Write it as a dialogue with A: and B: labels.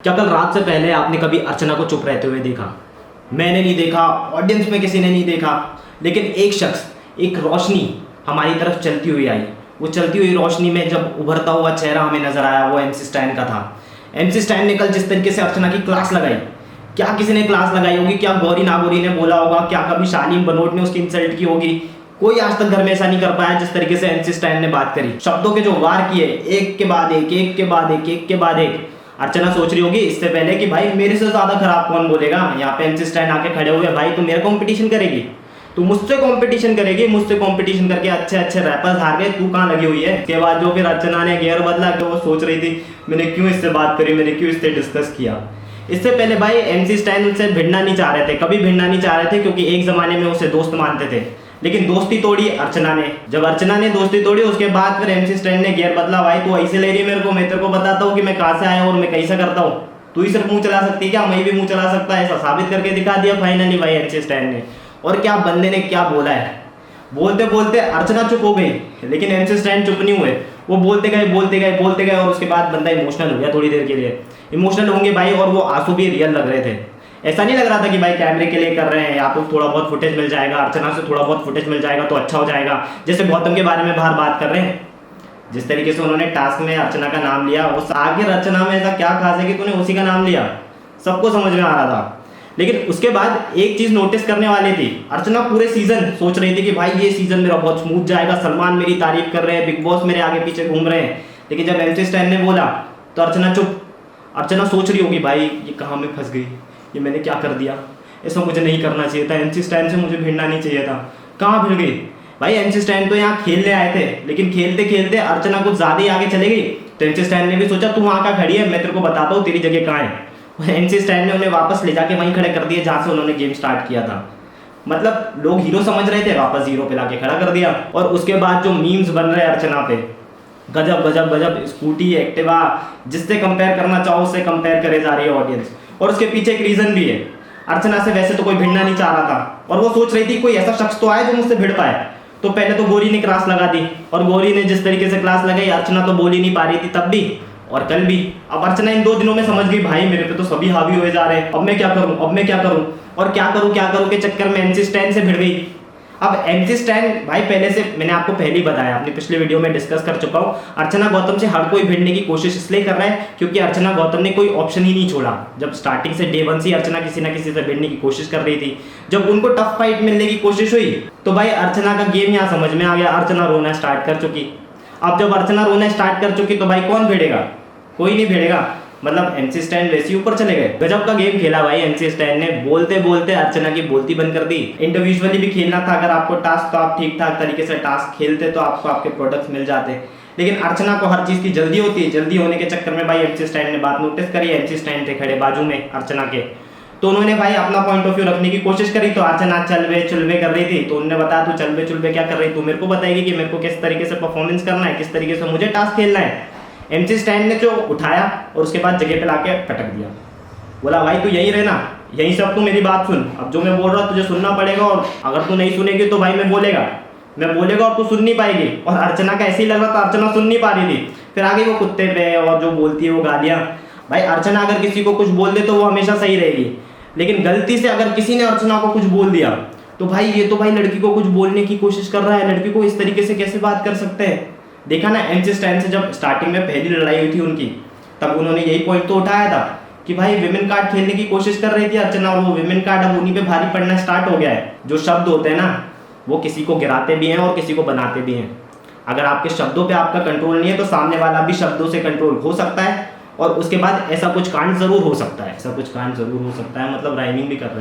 A: क्या कल रात से पहले आपने कभी अर्चना को चुप रहते हुए देखा? मैंने नहीं देखा, ऑडियंस में किसी ने नहीं देखा, लेकिन एक शख्स, एक रोशनी हमारी तरफ चलती हुई आई। वो चलती हुई रोशनी में जब उभरता हुआ चेहरा हमें नजर आया, वो MC स्टैन का था। MC स्टैन ने कल जिस तरीके से अर्चना की क्लास लगाई, क्या किसी ने क्लास लगाई होगी? क्या गौरी नागौरी ने बोला होगा? क्या कभी शालीन बनोट ने उसकी इंसल्ट की होगी? कोई आज तक घर में ऐसा नहीं कर पाया जिस तरीके से MC स्टैन ने बात करी। शब्दों के जो वार किए, एक के बाद एक, एक के बाद एक, एक के बाद एक। अर्चना सोच रही होगी इससे पहले कि भाई मेरे से ज्यादा खराब कौन बोलेगा। यहाँ पे MC स्टैन आके खड़े हुए, भाई तू मेरा कंपटीशन करेगी, तू मुझसे कंपटीशन करेगी, मुझसे कंपटीशन करके अच्छे अच्छे रैपर्स हार गए, तू कहाँ लगी हुई है। उसके बाद जो फिर अर्चना ने गियर बदला, कि वो सोच रही थी मैंने क्यों इससे बात करी, मैंने क्यों इससे डिस्कस किया। इससे पहले भाई MC स्टैन उनसे भिड़ना नहीं चाह रहे थे, कभी भिड़ना नहीं चाह रहे थे, क्योंकि एक जमाने में उसे दोस्त मानते थे। लेकिन दोस्ती तोड़ी अर्चना ने। जब अर्चना ने दोस्ती तोड़ी, उसके बाद फिर MC स्टैन ने गियर बदला। भाई तू ऐसे ले रही है मेरे को, मैं तेरे को बताता हूँ कि मैं कहाँ से आया हूँ और मैं कैसा करता हूँ। तू ही सिर्फ मुंह चला सकती है क्या? मैं भी मुंह चला सकता है? ऐसा साबित करके दिखा दिया फाइनली भाई MC स्टैन ने। और क्या बंदे ने क्या बोला है। बोलते बोलते अर्चना चुप हो गई, लेकिन MC स्टैन चुप नहीं हुए। वो बोलते गए बोलते गए बोलते गए, और उसके बाद बंदा इमोशनल हो गया थोड़ी देर के लिए। इमोशनल होंगे भाई, और वो आंसू भी रियल लग रहे थे। ऐसा नहीं लग रहा था कि भाई कैमरे के लिए कर रहे हैं, या तो थोड़ा बहुत फुटेज मिल जाएगा, अर्चना से थोड़ा बहुत फुटेज मिल जाएगा तो अच्छा हो जाएगा, जैसे गौतम के बारे में बाहर बात कर रहे हैं। जिस तरीके से उन्होंने टास्क में अर्चना का नाम लिया, उस आखिर अर्चना में ऐसा क्या खास है कि तूने उसी का नाम लिया, सबको समझ में आ रहा था। लेकिन उसके बाद एक चीज नोटिस करने वाली थी, अर्चना पूरे सीजन सोच रही थी कि भाई ये सीजन मेरा बहुत स्मूथ जाएगा, सलमान मेरी तारीफ कर रहे हैं, बिग बॉस मेरे आगे पीछे घूम रहे हैं। लेकिन जब MC स्टैन ने बोला तो अर्चना चुप। अर्चना सोच रही होगी भाई ये कहाँ में फंस गई, ये मैंने क्या कर दिया, ऐसा मुझे नहीं करना चाहिए था, MC स्टैन से मुझे भिड़ना नहीं चाहिए था। कहाँ भिड़ गई भाई? MC स्टैन तो यहाँ खेलने आए थे, लेकिन खेलते खेलते अर्चना कुछ ज्यादा ही आगे चले गई। तो MC स्टैन ने भी सोचा तू वहाँ का खड़ी है, मैं तेरे को बताता हूँ तेरी जगह कहाँ है। MC स्टैन ने उन्हें वापस ले जाके वहीं खड़े कर दिया जहाँ से उन्होंने गेम स्टार्ट किया था। मतलब लोग हीरो समझ रहे थे, वापस हीरो पे लाके खड़ा कर दिया। और उसके बाद जो मीम्स बन रहे हैं अर्चना पे, गजब गजब गजब। स्कूटी, एक्टिवा, जिससे कंपेयर करना चाहो उससे कंपेयर करे जा रही है ऑडियंस। और उसके पीछे एक रीजन भी है। अर्चना से वैसे तो कोई भिड़ना नहीं चाह रहा था, और वो सोच रही थी कोई ऐसा शख्स तो आए जो मुझसे भिड़ पाए। तो पहले तो गौरी ने क्लास लगा दी, और गौरी ने जिस तरीके से क्लास लगाई, अर्चना तो बोल ही नहीं पा रही थी तब भी और कल भी। अब अर्चना इन 2 दिनों में समझ गई भाई मेरे पे तो सभी हावी हुए जा रहे हैं, अब मैं क्या करूं, अब मैं क्या करूं, और क्या करूं के चक्कर में MC स्टैन से भिड़ गई। अब MC स्टैन भाई पहले से, मैंने आपको पहले ही बताया, अपनी पिछले वीडियो में डिस्कस कर चुका हूँ, अर्चना गौतम से हर कोई भिड़ने की कोशिश इसलिए कर रहा है क्योंकि अर्चना गौतम ने कोई ऑप्शन ही नहीं छोड़ा। जब स्टार्टिंग से डे 1 से अर्चना किसी ना किसी से भिड़ने की कोशिश कर रही थी, जब उनको टफ फाइट मिलने की कोशिश हुई तो भाई अर्चना का गेम यहाँ समझ में आ गया। अर्चना रोना स्टार्ट कर चुकी। अब जब अर्चना रोना स्टार्ट कर चुकी तो भाई कौन भिड़ेगा? कोई नहीं भिड़ेगा। मतलब MC स्टैन वैसे ही ऊपर चले गए। गजब का गेम खेला भाई MC स्टैन ने। बोलते बोलते अर्चना की बोलती बंद कर दी। इंडिविजुअली भी खेलना था, अगर आपको टास्क, तो आप ठीक ठाक तरीके से टास्क खेलते तो आपको आपके प्रोडक्ट्स मिल जाते। लेकिन अर्चना को हर चीज की जल्दी होती है, जल्दी होने के चक्कर में भाई MC स्टैन ने बात नोटिस करी। MC स्टैन थे खड़े बाजू में अर्चना के, तो उन्होंने भाई अपना पॉइंट ऑफ व्यू रखने की कोशिश करी। तो अर्चना चलवे चुलवे कर रही थी, तो उन्होंने बताया तू चलवे चुलवे क्या कर रही, तू मेरे को बताएगी कि मेरे को किस तरीके से परफॉर्मेंस करना है, किस तरीके से मुझे टास्क खेलना है। MC स्टैन ने जो उठाया और उसके बाद जगह पे लाके पटक दिया। बोला भाई तू यहीं रहना, यहीं से अब तू मेरी बात सुन, अब जो मैं बोल रहा हूँ तुझे सुनना पड़ेगा, और अगर तू नहीं सुनेगी तो भाई मैं बोलेगा और तू सुन नहीं पाएगी। और अर्चना का ऐसे ही लग रहा था, अर्चना सुन नहीं पा रही थी। फिर आगे वो कुत्ते पे और जो बोलती है वो गालियाँ। भाई अर्चना अगर किसी को कुछ बोल दे तो वो हमेशा सही रहेगी, लेकिन गलती से अगर किसी ने अर्चना को कुछ बोल दिया तो भाई ये तो भाई लड़की को कुछ बोलने की कोशिश कर रहा है, लड़की को इस तरीके से कैसे बात कर सकते हैं। देखा ना MC स्टैन से जब स्टार्टिंग में पहली लड़ाई हुई थी उनकी, तब उन्होंने यही पॉइंट तो उठाया था कि भाई विमेन कार्ड खेलने की कोशिश कर रही थी अर्चना, और वो विमेन कार्ड अब उन्हीं पे भारी पड़ना स्टार्ट हो गया है। जो शब्द होते हैं ना, वो किसी को गिराते भी हैं और किसी को बनाते भी हैं। अगर आपके शब्दों पे आपका कंट्रोल नहीं है तो सामने वाला भी शब्दों से कंट्रोल हो सकता है, और उसके बाद ऐसा कुछ कांड जरूर हो सकता है, मतलब राइमिंग भी कर रहा है।